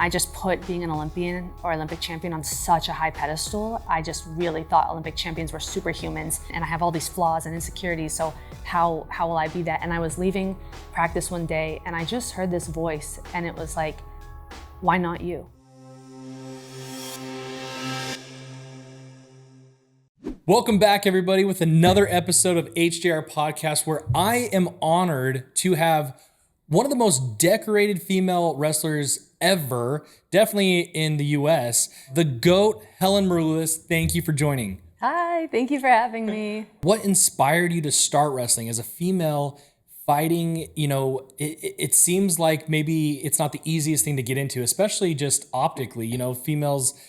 I just put being an Olympian or Olympic champion on such a high pedestal. I just really thought Olympic champions were superhumans, and I have all these flaws and insecurities, so how will I be that? And I was leaving practice one day and I just heard this voice and it was like, why not you? Welcome back, everybody, with another episode of HJR Podcast, where I am honored to have one of the most decorated female wrestlers ever, definitely in the U.S., the GOAT, Helen Maroulis. Thank you for joining. Hi, thank you for having me. What inspired you to start wrestling as a female fighting? You know, it seems like maybe it's not the easiest thing to get into, especially just optically. You know, females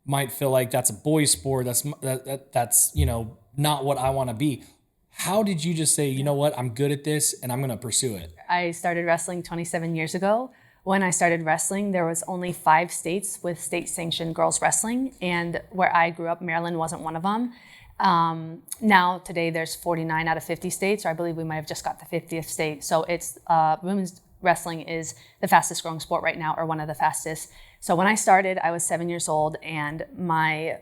might feel like that's a boy's sport. That's you know, not what I want to be. How did you just say, you know what, I'm good at this and I'm going to pursue it? I started wrestling 27 years ago. When I started wrestling, there was only 5 states with state-sanctioned girls wrestling, and where I grew up, Maryland wasn't one of them. Now, today, there's 49 out of 50 states, or I believe we might have just got the 50th state. So it's women's wrestling is the fastest growing sport right now, or one of the fastest. So when I started, I was 7 years old, and my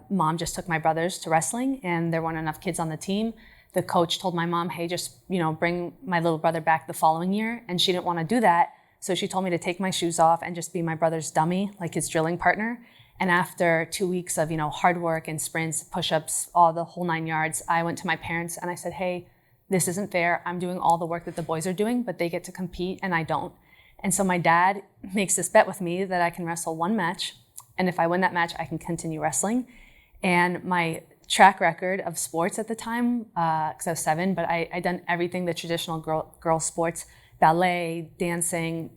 mom just took my brothers to wrestling, and there weren't enough kids on the team. The coach told my mom, hey, just bring my little brother back the following year, and she didn't want to do that. So she told me to take my shoes off and just be my brother's dummy, like his drilling partner. And after 2 weeks of hard work and sprints, push-ups, all the whole 9 yards, I went to my parents and I said, hey, this isn't fair. I'm doing all the work that the boys are doing, but they get to compete and I don't. And so my dad makes this bet with me that I can wrestle one match, and if I win that match, I can continue wrestling. And my track record of sports at the time, because I was 7, but I done everything the traditional girl sports, ballet, dancing,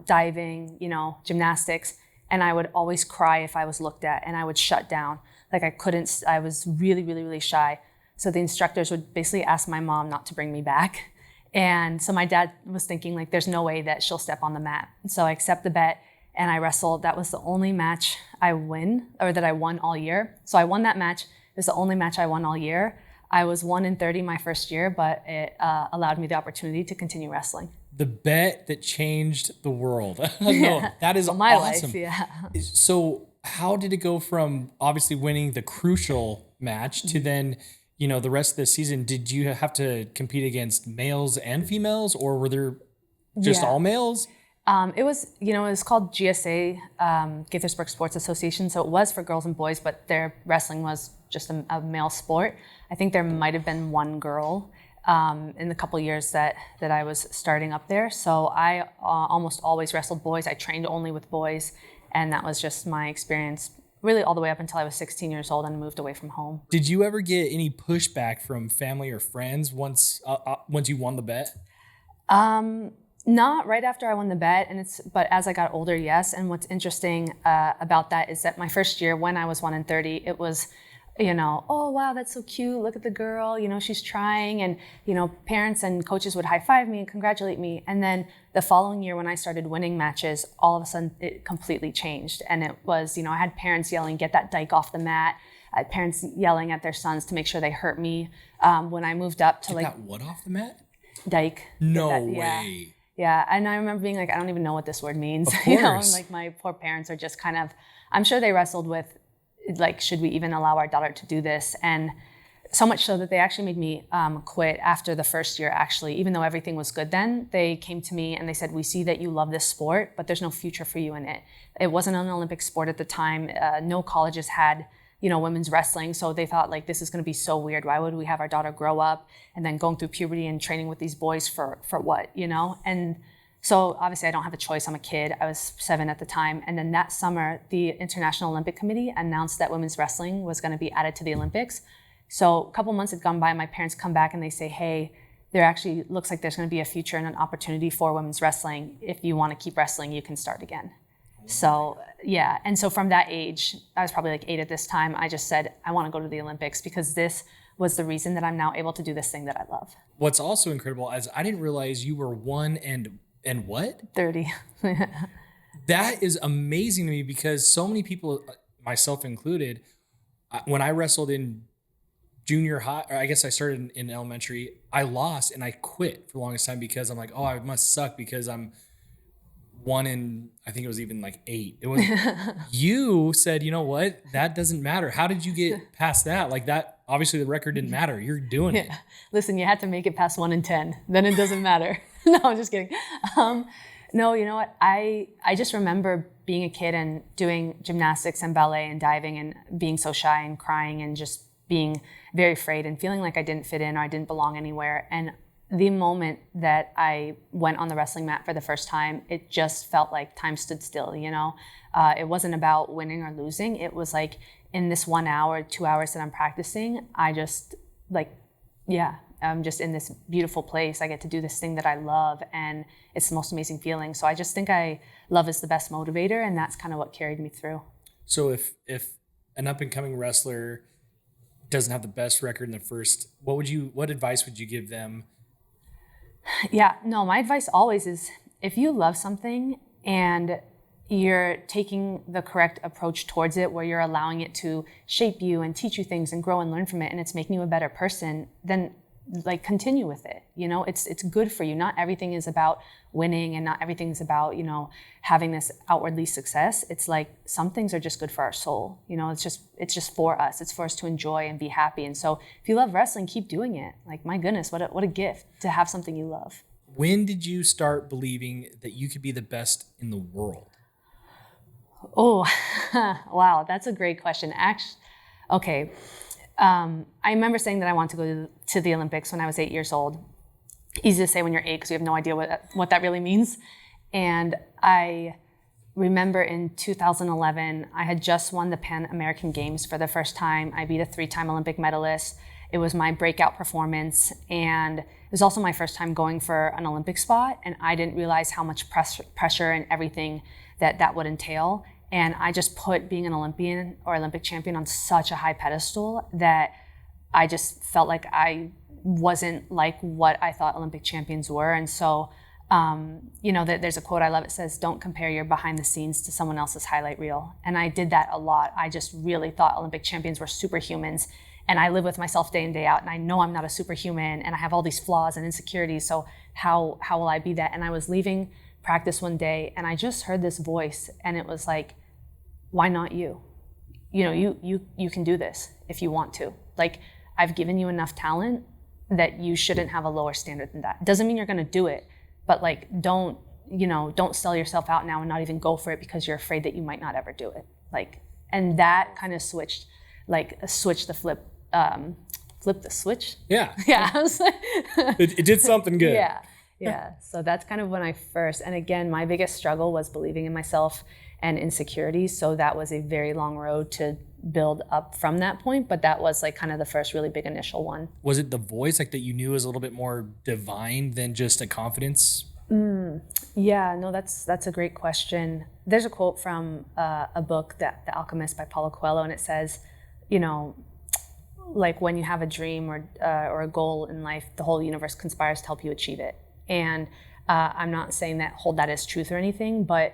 diving, gymnastics, and I would always cry if I was looked at, and I would shut down. Like I was really, really, really shy. So the instructors would basically ask my mom not to bring me back. And so my dad was thinking, like, there's no way that she'll step on the mat. So I accept the bet and I wrestled. That was the only match I won all year. So I won that match. It was the only match I won all year. I was 1-30 my first year, but it allowed me the opportunity to continue wrestling. The bet that changed the world. No, that is my awesome. Life, yeah. So how did it go from obviously winning the crucial match to then, the rest of the season? Did you have to compete against males and females, or were there just all males? It was called GSA, Gaithersburg Sports Association. So it was for girls and boys, but their wrestling was just a male sport. I think there might have been one girl in the couple years that I was starting up there. So I almost always wrestled boys. I trained only with boys, and that was just my experience really all the way up until I was 16 years old and moved away from home. Did you ever get any pushback from family or friends once you won the bet? Not right after I won the bet, but as I got older, yes. And what's interesting about that is that my first year when I was 1-30, it was, oh, wow, that's so cute. Look at the girl, she's trying. And, parents and coaches would high five me and congratulate me. And then the following year when I started winning matches, all of a sudden it completely changed. And it was, I had parents yelling, get that dyke off the mat. I had parents yelling at their sons to make sure they hurt me. When I moved up to Get that what off the mat? Dyke. No way. Yeah, and I remember being like, I don't even know what this word means. Of course. And like my poor parents are just kind of, I'm sure they wrestled with, like, should we even allow our daughter to do this? And so much so that they actually made me quit after the first year, actually. Even though everything was good then, they came to me and they said, we see that you love this sport, but there's no future for you in it. It wasn't an Olympic sport at the time. No colleges had women's wrestling. So they thought, like, this is going to be so weird. Why would we have our daughter grow up and then going through puberty and training with these boys for what, And so obviously I don't have a choice. I'm a kid. I was 7 at the time. And then that summer, the International Olympic Committee announced that women's wrestling was going to be added to the Olympics. So a couple months had gone by, my parents come back and they say, hey, there actually looks like there's going to be a future and an opportunity for women's wrestling. If you want to keep wrestling, you can start again. So, yeah. And so from that age, I was probably like 8 at this time, I just said, I want to go to the Olympics because this was the reason that I'm now able to do this thing that I love. What's also incredible is I didn't realize you were 1 and what? 30. That is amazing to me because so many people, myself included, when I wrestled in junior high, or I guess I started in elementary, I lost and I quit for the longest time because I'm like, oh, I must suck because I'm 1 in, I think it was even like 8. It was, you said, you know what, that doesn't matter. How did you get past that? Like that, obviously the record didn't matter. You're doing it. Listen, you had to make it past 1 in 10. Then it doesn't matter. No, I'm just kidding. No, you know what? I just remember being a kid and doing gymnastics and ballet and diving and being so shy and crying and just being very afraid and feeling like I didn't fit in or I didn't belong anywhere. And the moment that I went on the wrestling mat for the first time, it just felt like time stood still, you know? It wasn't about winning or losing. It was like in this 1 hour, 2 hours that I'm practicing, I just I'm just in this beautiful place. I get to do this thing that I love, and it's the most amazing feeling. So I just think love is the best motivator, and that's kind of what carried me through. So if an up and coming wrestler doesn't have the best record in the first, what advice would you give them? Yeah, no, my advice always is if you love something and you're taking the correct approach towards it, where you're allowing it to shape you and teach you things and grow and learn from it, and it's making you a better person, then like continue with it. You know, it's good for you. Not everything is about winning, and not everything is about, you know, having this outwardly success. It's like some things are just good for our soul. You know, it's just for us. It's for us to enjoy and be happy. And so if you love wrestling, keep doing it. Like, my goodness, what a gift to have something you love. When did you start believing that you could be the best in the world? Oh, wow, that's a great question. Actually, okay. I remember saying that I wanted to go to the Olympics when I was 8 years old. Easy to say when you're 8 because you have no idea what that really means. And I remember in 2011, I had just won the Pan American Games for the first time. I beat a 3-time Olympic medalist. It was my breakout performance, and it was also my first time going for an Olympic spot, and I didn't realize how much pressure and everything that would entail. And I just put being an Olympian or Olympic champion on such a high pedestal that I just felt like I wasn't like what I thought Olympic champions were. And so, you know, there's a quote I love. It says, "Don't compare your behind the scenes to someone else's highlight reel." And I did that a lot. I just really thought Olympic champions were superhumans. And I live with myself day in, day out. And I know I'm not a superhuman, and I have all these flaws and insecurities. So how will I be that? And I was leaving practice one day, and I just heard this voice, and it was like, why not you? You know, you can do this if you want to. Like, I've given you enough talent that you shouldn't have a lower standard than that. Doesn't mean you're gonna do it, but like, don't sell yourself out now and not even go for it because you're afraid that you might not ever do it. Like, and that kind of switched the flip the switch. Yeah. Yeah. I was like, it did something good. Yeah. So that's kind of when I first, and again, my biggest struggle was believing in myself and insecurities. So that was a very long road to build up from that point. But that was like kind of the first really big initial one. Was it the voice like that you knew was a little bit more divine than just a confidence? Yeah, no, that's a great question. There's a quote from a book, The Alchemist by Paulo Coelho, and it says, you know, like when you have a dream or a goal in life, the whole universe conspires to help you achieve it. And I'm not saying that hold that as truth or anything, but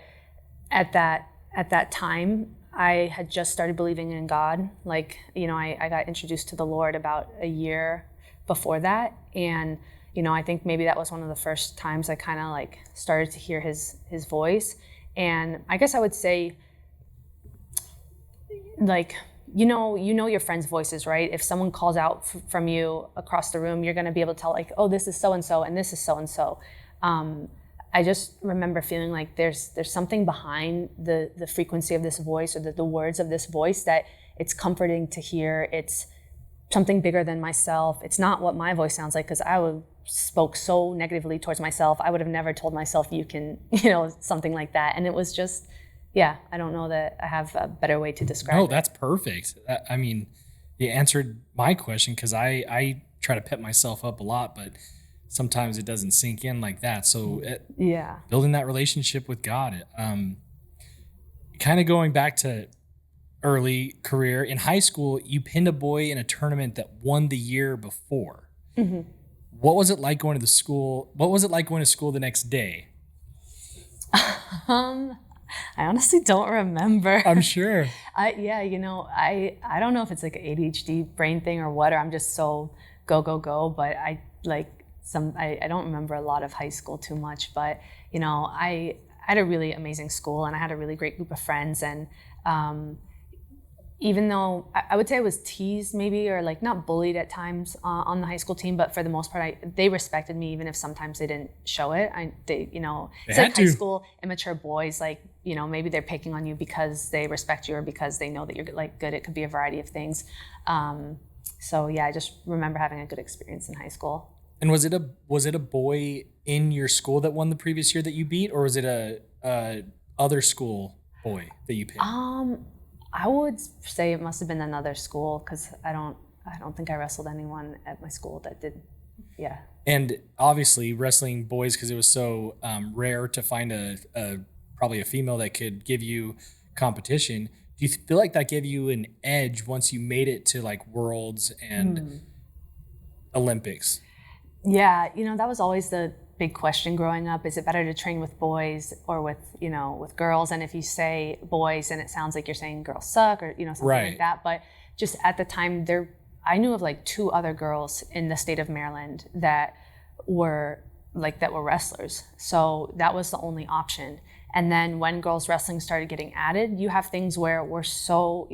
at that time, I had just started believing in God. Like, you know, I got introduced to the Lord about a year before that. And, you know, I think maybe that was one of the first times I kind of like started to hear his voice. And I guess I would say, like, you know your friends' voices, right? If someone calls out from you across the room, you're going to be able to tell, like, oh, this is so-and-so and this is so-and-so. I just remember feeling like there's something behind the frequency of this voice or the words of this voice that it's comforting to hear. It's something bigger than myself. It's not what my voice sounds like, because spoke so negatively towards myself. I would have never told myself you can, you know, something like that. And it was just, yeah, I don't know that I have a better way to describe it. No, that's perfect. I mean, you answered my question, because I try to pep myself up a lot, but sometimes it doesn't sink in like that. So yeah, building that relationship with God, kind of going back to early career in high school, you pinned a boy in a tournament that won the year before. Mm-hmm. What was it like going to school? What was it like going to school the next day? I honestly don't remember. I'm sure. I don't know if it's like an ADHD brain thing or what, or I'm just so go, but I don't remember a lot of high school too much. But, you know, I had a really amazing school, and I had a really great group of friends. And even though I would say I was teased maybe, or like not bullied at times on the high school team, but for the most part, they respected me, even if sometimes they didn't show it. It's like high school, immature boys, like, maybe they're picking on you because they respect you or because they know that you're like good. It could be a variety of things. So yeah, I just remember having a good experience in high school. And was it a boy in your school that won the previous year that you beat, or was it a other school boy that you picked? I would say it must have been another school, because I don't think I wrestled anyone at my school that did. Yeah. And obviously wrestling boys, because it was so rare to find probably a female that could give you competition. Do you feel like that gave you an edge once you made it to like Worlds and Olympics? Yeah, that was always the big question growing up. Is it better to train with boys or with girls? And if you say boys, then it sounds like you're saying girls suck, or something like that. But just at the time, I knew of like 2 other girls in the state of Maryland that were wrestlers. So that was the only option. And then when girls wrestling started getting added, you have things where we're so,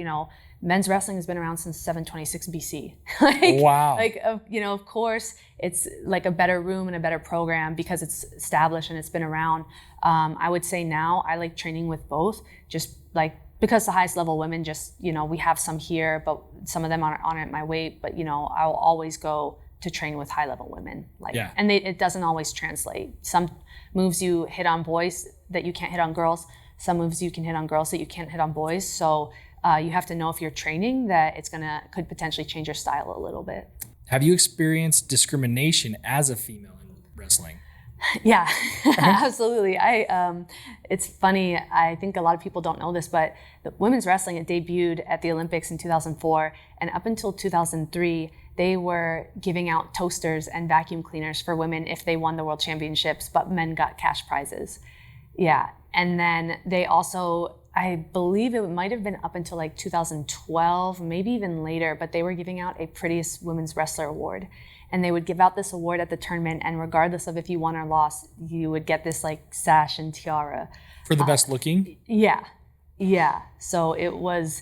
men's wrestling has been around since 726 BC. Wow. Of course, it's like a better room and a better program because it's established and it's been around. I would say now I like training with both, just like because the highest level women just, we have some here, but some of them aren't at my weight. But, I'll always go to train with high level women. And it doesn't always translate. Some moves you hit on boys that you can't hit on girls. Some moves you can hit on girls that you can't hit on boys. So you have to know if you're training that could potentially change your style a little bit. Have you experienced discrimination as a female in wrestling? Yeah, absolutely. It's funny. I think a lot of people don't know this, but the women's wrestling, it debuted at the Olympics in 2004, and up until 2003, they were giving out toasters and vacuum cleaners for women if they won the world championships, but men got cash prizes. Yeah, and then they also, I believe it might have been up until like 2012, maybe even later, but they were giving out a Prettiest Women's Wrestler Award. And they would give out this award at the tournament, and regardless of if you won or lost, you would get this like sash and tiara. For the best looking? Yeah. So it was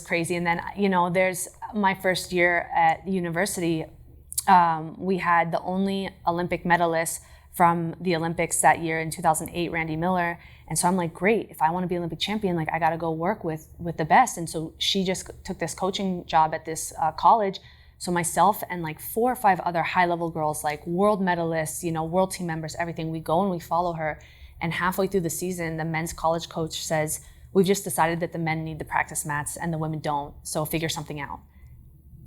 crazy. And then, there's my first year at university, we had the only Olympic medalist from the Olympics that year in 2008, Randy Miller. And so I'm like, great, if I want to be Olympic champion, like I got to go work with the best. And so she just took this coaching job at this college. So myself and like 4 or 5 other high-level girls, like world medalists, world team members, everything, we go and we follow her. And halfway through the season, the men's college coach says, we've just decided that the men need the practice mats and the women don't, so figure something out.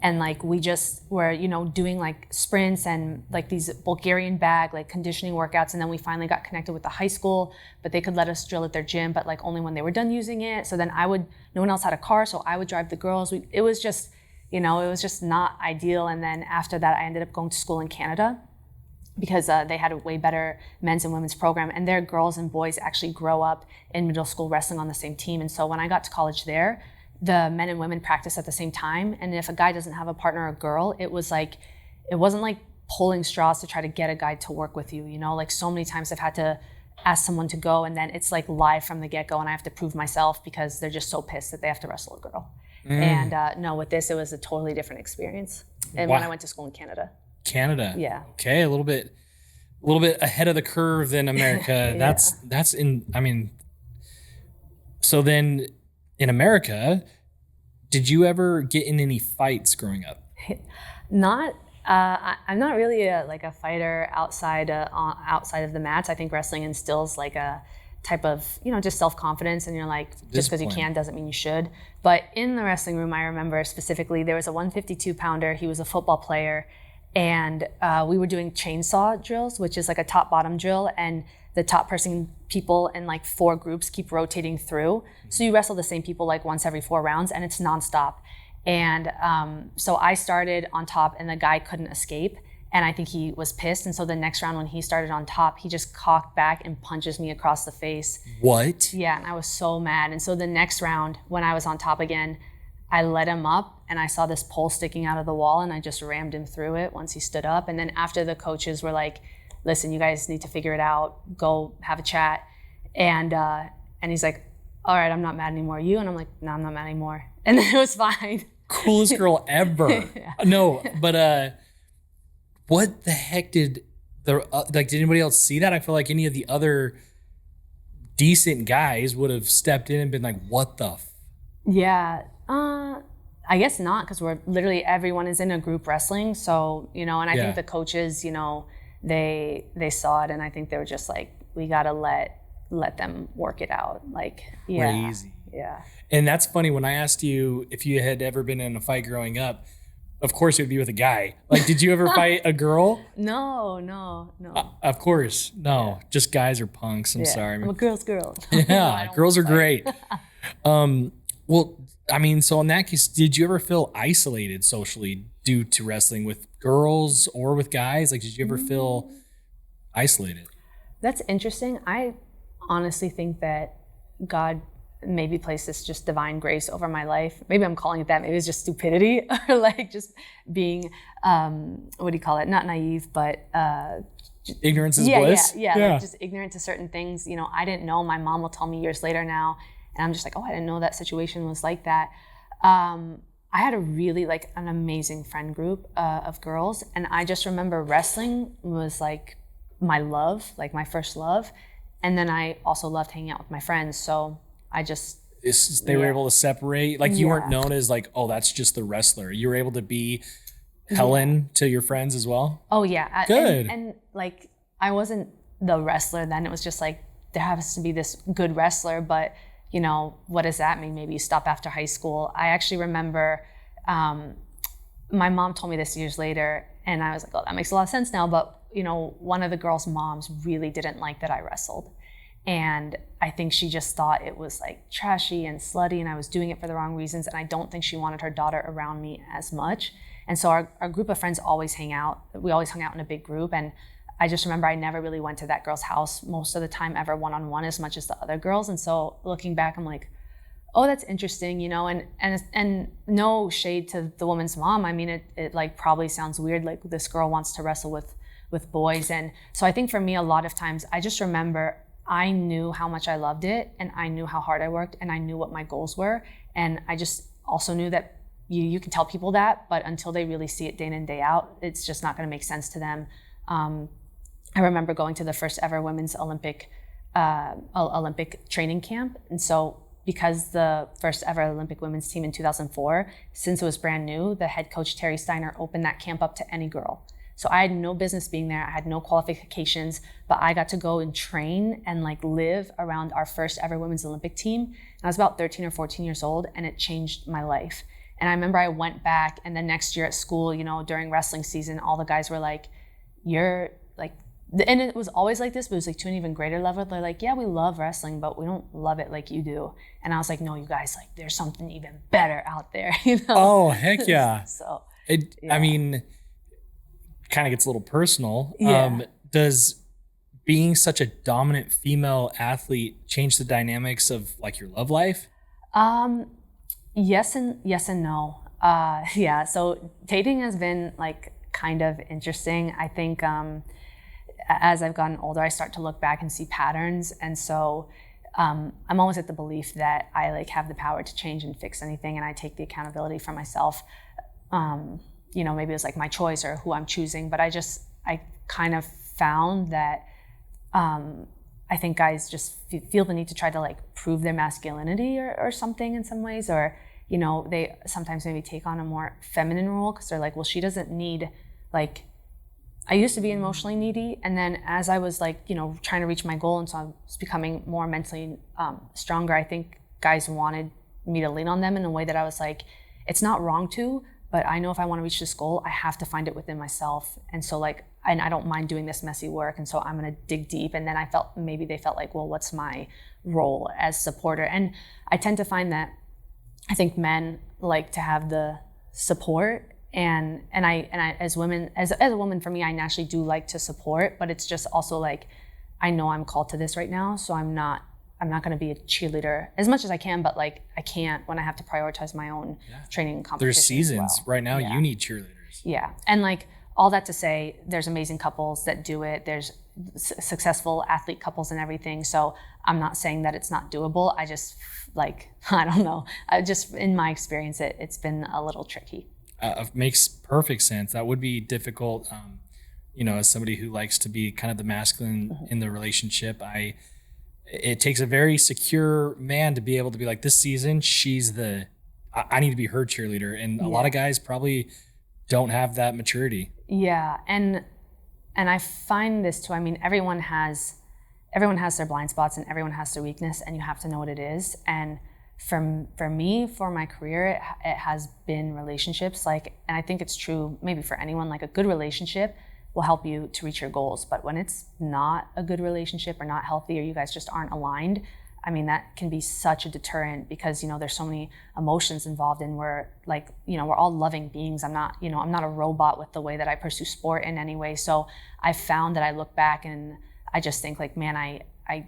And like we just were, doing like sprints and like these Bulgarian bag, like conditioning workouts. And then we finally got connected with the high school, but they could let us drill at their gym, but like only when they were done using it. So then no one else had a car, so I would drive the girls. It was just, it was just not ideal. And then after that, I ended up going to school in Canada because they had a way better men's and women's program. And their girls and boys actually grow up in middle school wrestling on the same team. And so when I got to college there, the men and women practice at the same time. And if a guy doesn't have a partner or a girl, it wasn't like pulling straws to try to get a guy to work with you. Like so many times I've had to ask someone to go, and then it's like live from the get-go, and I have to prove myself because they're just so pissed that they have to wrestle a girl. And no, with this, it was a totally different experience. And when I went to school in Canada. Canada. Yeah. Okay, a little bit ahead of the curve than America. Yeah. So then in America, did you ever get in any fights growing up? I'm not really a fighter outside of the mats. I think wrestling instills like a type of, just self-confidence, and you're like, just because you can doesn't mean you should. But in the wrestling room, I remember specifically there was a 152 pounder. He was a football player, and we were doing chainsaw drills, which is like a top-bottom drill, and the top people in like 4 groups keep rotating through. So you wrestle the same people like once every 4 rounds, and it's nonstop. And so I started on top, and the guy couldn't escape. And I think he was pissed. And so the next round when he started on top, he just cocked back and punches me across the face. What? Yeah, and I was so mad. And so the next round when I was on top again, I let him up, and I saw this pole sticking out of the wall, and I just rammed him through it once he stood up. And then after the coaches were like, listen, you guys need to figure it out, go have a chat. And he's like, all right, I'm not mad anymore. You? And I'm like, no, I'm not mad anymore. And then it was fine. Coolest girl ever. Yeah. No, but what the heck did did anybody else see that? I feel like any of the other decent guys would have stepped in and been like, what the Yeah. I guess not, because we're literally, everyone is in a group wrestling. So, and I think the coaches, they saw it, and I think they were just like, we got to let them work it out. Like, yeah. Crazy. Yeah. And that's funny. When I asked you if you had ever been in a fight growing up, of course it would be with a guy. Like, did you ever fight a girl? No. Of course. No, just guys are punks. I'm sorry. I'm a girl's girl. Yeah, girls are great. Well, I mean, so in that case, did you ever feel isolated socially due to wrestling with girls or with guys? Like, did you ever feel isolated? That's interesting. I honestly think that God maybe placed this just divine grace over my life. Maybe I'm calling it that. Maybe it's just stupidity, or like just being, what do you call it? Not naive, but ignorance is bliss. Yeah. Like just ignorant to certain things. I didn't know. My mom will tell me years later now, and I'm just like, oh, I didn't know that situation was like that. I had a really an amazing friend group of girls, and I just remember wrestling was like my love, like my first love, and then I also loved hanging out with my friends. So I just they were able to separate. Like, you weren't known as like, oh, that's just the wrestler. You were able to be Helen to your friends as well. Oh yeah, good. And like, I wasn't the wrestler then. It was just like, there has to be this good wrestler, but what does that mean? Maybe you stop after high school. I actually remember my mom told me this years later, and I was like, oh, that makes a lot of sense now. But one of the girls' moms really didn't like that I wrestled. And I think she just thought it was like trashy and slutty, and I was doing it for the wrong reasons. And I don't think she wanted her daughter around me as much. And so our group of friends always hang out. We always hung out in a big group. And I just remember I never really went to that girl's house most of the time ever one-on-one as much as the other girls. And so looking back, I'm like, oh, that's interesting, and no shade to the woman's mom. I mean, it like probably sounds weird, like this girl wants to wrestle with boys. And so I think for me, a lot of times I just remember I knew how much I loved it, and I knew how hard I worked, and I knew what my goals were. And I just also knew that you can tell people that, but until they really see it day in and day out, it's just not going to make sense to them. I remember going to the first ever women's Olympic training camp. And so because the first ever Olympic women's team in 2004, since it was brand new, the head coach, Terry Steiner, opened that camp up to any girl. So I had no business being there. I had no qualifications, but I got to go and train and live around our first ever women's Olympic team. And I was about 13 or 14 years old, and it changed my life. And I remember I went back, and the next year at school, during wrestling season, all the guys were like, you're like, and it was always like this, but it was like to an even greater level. They're like, yeah, we love wrestling, but we don't love it like you do. And I was like, no, you guys, there's something even better out there, Oh, heck yeah. So, I mean, kind of gets a little personal. Yeah. Does being such a dominant female athlete change the dynamics of your love life? Yes and no. Yeah. So dating has been kind of interesting. I think as I've gotten older, I start to look back and see patterns. And so I'm always at the belief that I have the power to change and fix anything, and I take the accountability for myself. Maybe it was my choice or who I'm choosing, but I kind of found that I think guys just feel the need to try to prove their masculinity or something in some ways, or they sometimes maybe take on a more feminine role because they're like, well, she doesn't need I used to be emotionally needy, and then as I was trying to reach my goal, and so I was becoming more mentally stronger, I think guys wanted me to lean on them in a way that I was like, it's not wrong to, but I know if I want to reach this goal, I have to find it within myself. And so and I don't mind doing this messy work, and so I'm gonna dig deep. And then they felt like, well, what's my role as supporter? And I tend to find that I think men like to have the support. And I as a woman, for me, I naturally do like to support, but it's just also I know I'm called to this right now, so I'm not going to be a cheerleader as much as I can, but I can't when I have to prioritize my own training and competition. There's seasons right now. Yeah. You need cheerleaders. Yeah, and all that to say, there's amazing couples that do it. There's successful athlete couples and everything. So I'm not saying that it's not doable. I just I don't know. In my experience, it's been a little tricky. Makes perfect sense. That would be difficult. As somebody who likes to be kind of the masculine in the relationship, it takes a very secure man to be able to be like, this season, I need to be her cheerleader. And a lot of guys probably don't have that maturity. Yeah. And I find this too. I mean, everyone has their blind spots and everyone has their weakness, and you have to know what it is. And for me, for my career, it has been relationships. And I think it's true maybe for anyone, a good relationship will help you to reach your goals. But when it's not a good relationship or not healthy, or you guys just aren't aligned, I mean, that can be such a deterrent because, there's so many emotions involved, and we're all loving beings. I'm not a robot with the way that I pursue sport in any way. So I found that I look back and I just think man, I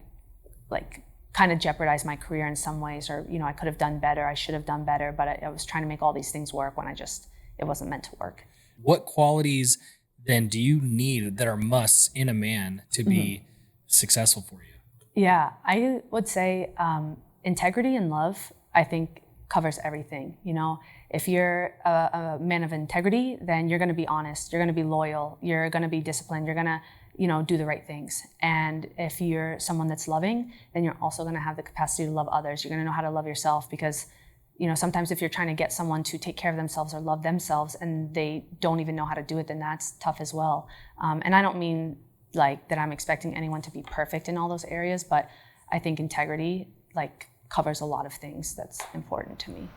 kind of jeopardized my career in some ways, or, I could have done better. I should have done better, but I was trying to make all these things work when it wasn't meant to work. What qualities then do you need that are musts in a man to be successful for you? Yeah, I would say integrity and love, I think, covers everything. If you're a man of integrity, then you're going to be honest, you're going to be loyal, you're going to be disciplined, you're going to, do the right things. And if you're someone that's loving, then you're also going to have the capacity to love others. You're going to know how to love yourself, because sometimes if you're trying to get someone to take care of themselves or love themselves and they don't even know how to do it, then that's tough as well. And I don't mean that I'm expecting anyone to be perfect in all those areas, but I think integrity covers a lot of things that's important to me.